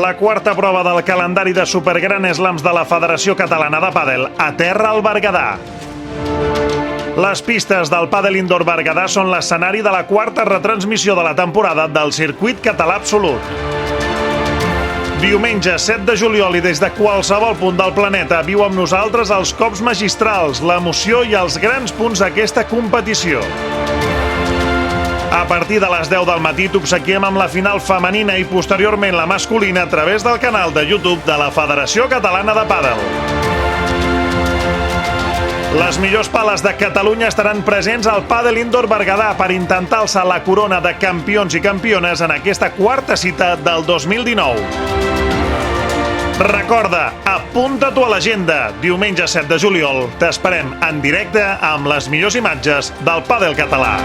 La quarta prova del calendari de Supergran Slams de la Federació Catalana de Pàdel aterra al Berguedà. Les pistes del Pàdel Indoor Berguedà són l'escenari de la quarta retransmissió de la temporada del circuit català absolut. Diumenge 7 de juliol i des de qualsevol punt del planeta viu amb nosaltres els cops magistrals, l'emoció i els grans punts d'aquesta competició. A partir de les 10 del matí t'obsequiem amb la final femenina i posteriorment la masculina a través del canal de YouTube de la Federació Catalana de Pàdel. Les millors pales de Catalunya estaran presents al Pàdel Indoor Berguedà per intentar alçar la corona de campions i campiones en aquesta quarta cita del 2019. Recorda, apunta-t'ho a l'agenda. Diumenge 7 de juliol t'esperem en directe amb les millors imatges del pàdel català.